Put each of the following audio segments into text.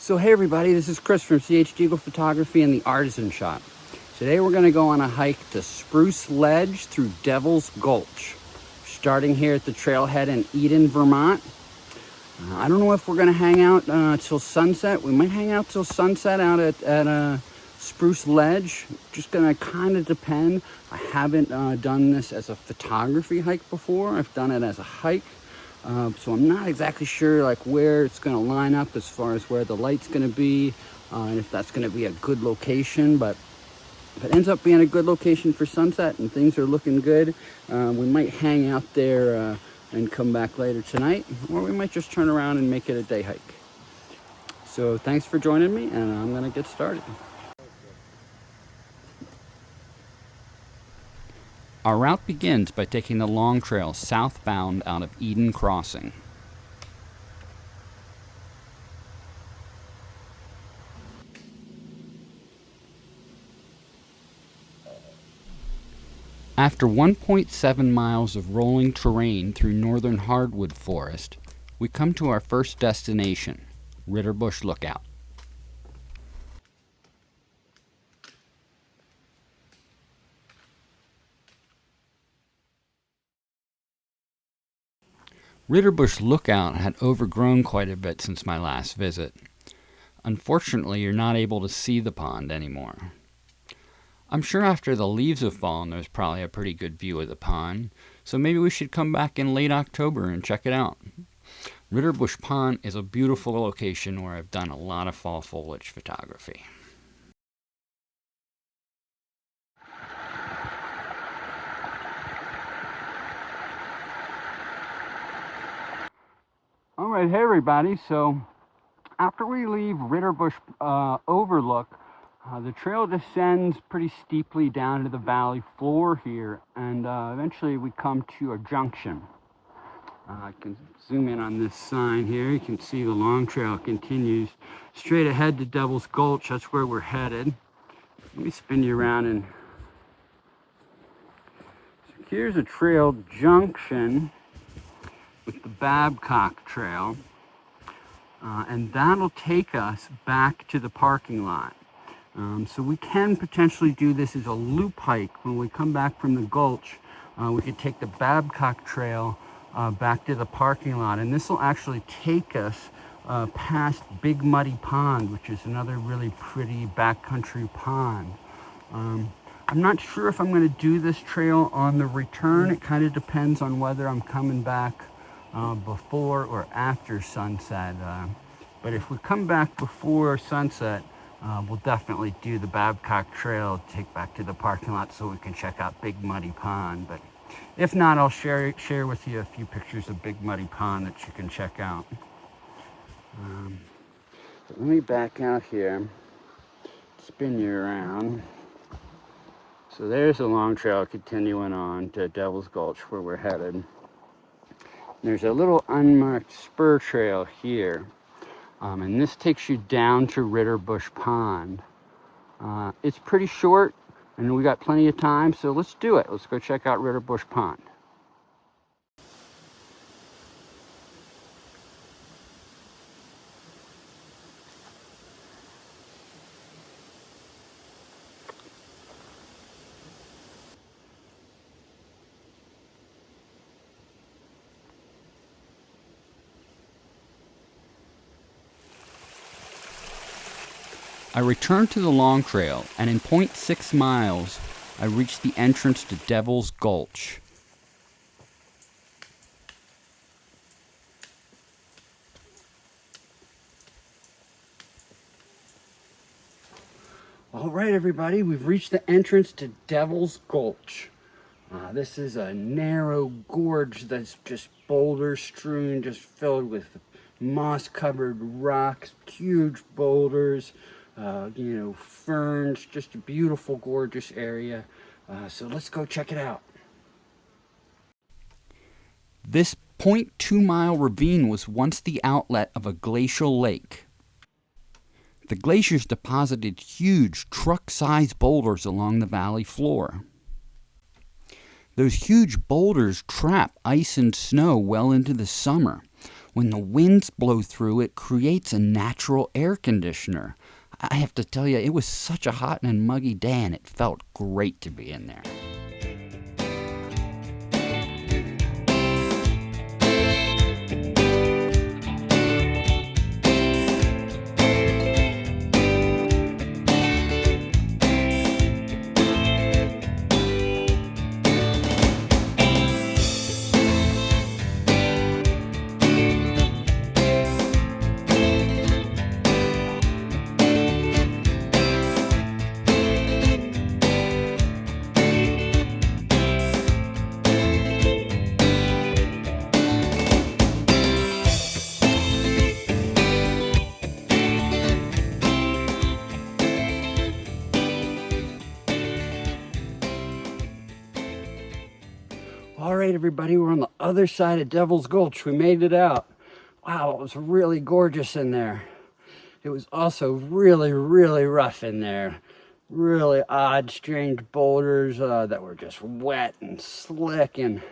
So hey everybody, this is Chris from C.H.Diegel Photography and the Artisan Shop. Today we're going to go on a hike to Spruce Ledge through Devil's Gulch. Starting here at the trailhead in Eden, Vermont. I don't know if we're going to hang out till sunset. We might hang out till sunset out at Spruce Ledge. Just going to kind of depend. I haven't done this as a photography hike before. I've done it as a hike. So I'm not exactly sure like where it's going to line up as far as where the light's going to be and if that's going to be a good location. But if it ends up being a good location for sunset and things are looking good, we might hang out there and come back later tonight, or we might just turn around and make it a day hike. So thanks for joining me, and I'm going to get started. Our route begins by taking the long trail southbound out of Eden Crossing. After 1.7 miles of rolling terrain through northern hardwood forest, we come to our first destination, Ritterbush Lookout. Ritterbush Lookout had overgrown quite a bit since my last visit. Unfortunately, you're not able to see the pond anymore. I'm sure after the leaves have fallen, there's probably a pretty good view of the pond, so maybe we should come back in late October and check it out. Ritterbush Pond is a beautiful location where I've done a lot of fall foliage photography. All right, hey everybody. So after we leave Ritterbush Overlook, the trail descends pretty steeply down to the valley floor here, and eventually we come to a junction. I can zoom in on this sign here. You can see the long trail continues straight ahead to Devil's Gulch. That's where we're headed. Let me spin you around, and so here's a trail junction with the Babcock Trail, and that'll take us back to the parking lot. So we can potentially do this as a loop hike. When we come back from the gulch, we could take the Babcock Trail back to the parking lot, and this will actually take us past Big Muddy Pond, which is another really pretty backcountry pond. I'm not sure if I'm going to do this trail on the return. It kind of depends on whether I'm coming back before or after sunset. But if we come back before sunset, we'll definitely do the Babcock Trail, take back to the parking lot so we can check out Big Muddy Pond. But if not, I'll share with you a few pictures of Big Muddy Pond that you can check out. Let me back out here, spin you around. So there's a long trail continuing on to Devil's Gulch where we're headed. There's a little unmarked spur trail here, and this takes you down to Ritterbush Pond. It's pretty short, and we got plenty of time, so let's do it. Let's go check out Ritterbush Pond. I returned to the long trail, and in 0.6 miles, I reached the entrance to Devil's Gulch. All right, everybody, we've reached the entrance to Devil's Gulch. This is a narrow gorge that's just boulder strewn, just filled with moss-covered rocks, huge boulders. Ferns, just a beautiful, gorgeous area. So let's go check it out. This 0.2 mile ravine was once the outlet of a glacial lake. The glaciers deposited huge truck-sized boulders along the valley floor. Those huge boulders trap ice and snow well into the summer, When the winds blow through, it creates a natural air conditioner. I have to tell you, it was such a hot and muggy day, and it felt great to be in there. All right, everybody, we're on the other side of Devil's Gulch. We made it out. Wow, it was really gorgeous in there. It was also really, really rough in there. Really odd, strange boulders that were just wet and slick. And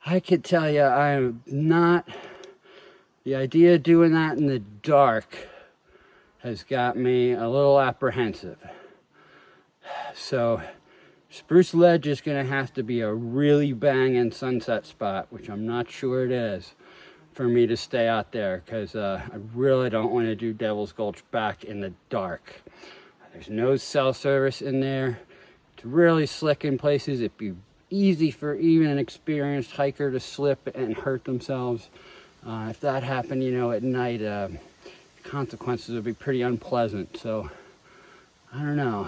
I could tell you, I am not... The idea of doing that in the dark has got me a little apprehensive. So Spruce Ledge is going to have to be a really banging sunset spot, which I'm not sure it is, for me to stay out there, because I really don't want to do Devil's Gulch back in the dark. There's no cell service in there. It's really slick in places. It'd be easy for even an experienced hiker to slip and hurt themselves. If that happened, you know, at night, consequences would be pretty unpleasant. So, I don't know.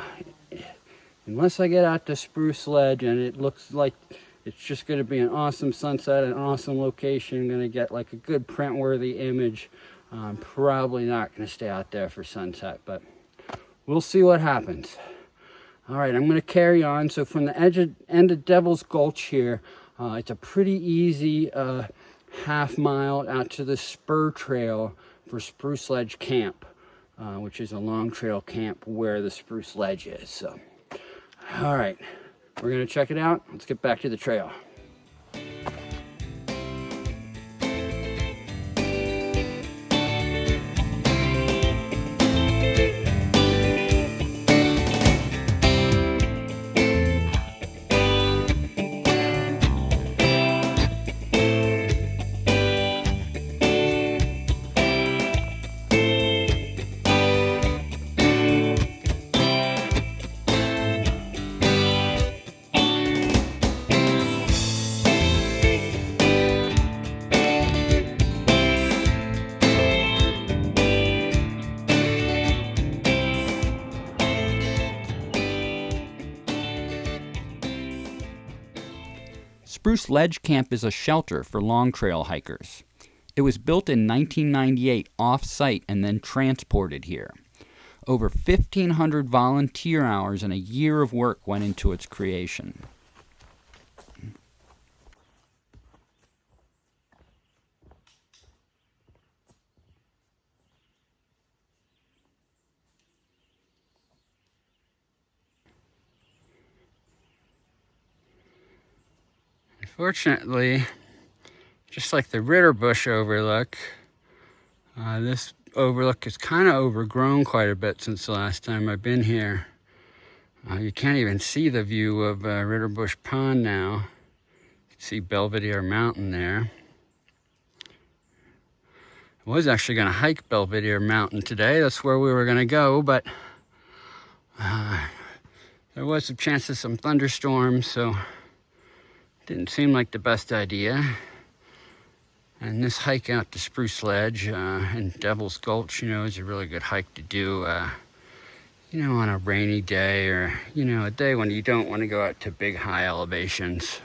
Unless I get out to Spruce Ledge and it looks like it's just going to be an awesome sunset, an awesome location, going to get like a good print-worthy image, I'm probably not going to stay out there for sunset, but we'll see what happens. All right, I'm going to carry on. So from the end of Devil's Gulch here, it's a pretty easy half mile out to the spur trail for Spruce Ledge Camp, which is a long trail camp where the Spruce Ledge is. So, all right, we're going to check it out. Let's get back to the trail. Spruce Ledge Camp is a shelter for long trail hikers. It was built in 1998 off-site and then transported here. Over 1,500 volunteer hours and a year of work went into its creation. Fortunately, just like the Ritterbush overlook, this overlook is kind of overgrown quite a bit since the last time I've been here. You can't even see the view of Ritterbush Pond now. You can see Belvedere Mountain there. I was actually going to hike Belvedere Mountain today. That's where we were going to go, but there was a chance of some thunderstorms, so didn't seem like the best idea. And this hike out to Spruce Ledge and Devil's Gulch, you know, is a really good hike to do, you know, on a rainy day, or, you know, a day when you don't want to go out to big high elevations.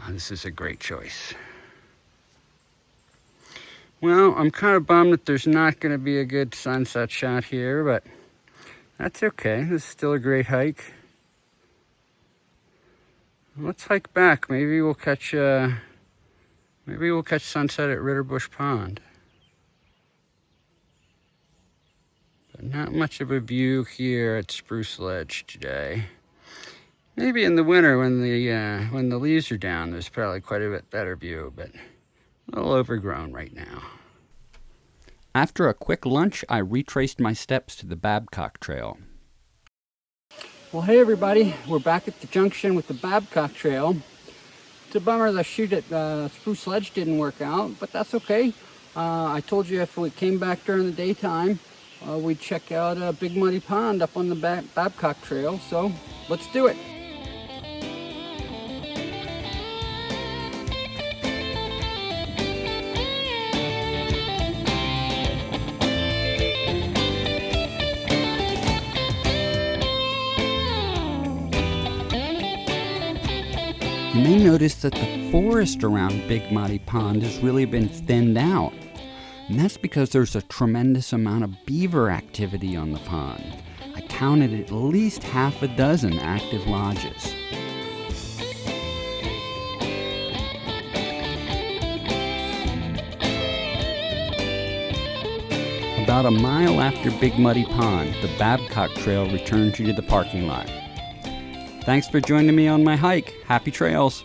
This is a great choice. Well, I'm kind of bummed that there's not going to be a good sunset shot here, but that's okay. This is still a great hike. Let's hike back. Maybe we'll catch sunset at Ritterbush Pond. But not much of a view here at Spruce Ledge today. Maybe in the winter when the leaves are down, there's probably quite a bit better view, but a little overgrown right now. After a quick lunch, I retraced my steps to the Babcock Trail. Well, hey everybody, we're back at the junction with the Babcock Trail. It's a bummer the shoot at Spruce Ledge didn't work out, but that's okay. I told you if we came back during the daytime, we'd check out Big Muddy Pond up on the Babcock Trail, so let's do it. You may notice that the forest around Big Muddy Pond has really been thinned out. And that's because there's a tremendous amount of beaver activity on the pond. I counted at least half a dozen active lodges. About a mile after Big Muddy Pond, the Babcock Trail returns you to the parking lot. Thanks for joining me on my hike. Happy trails!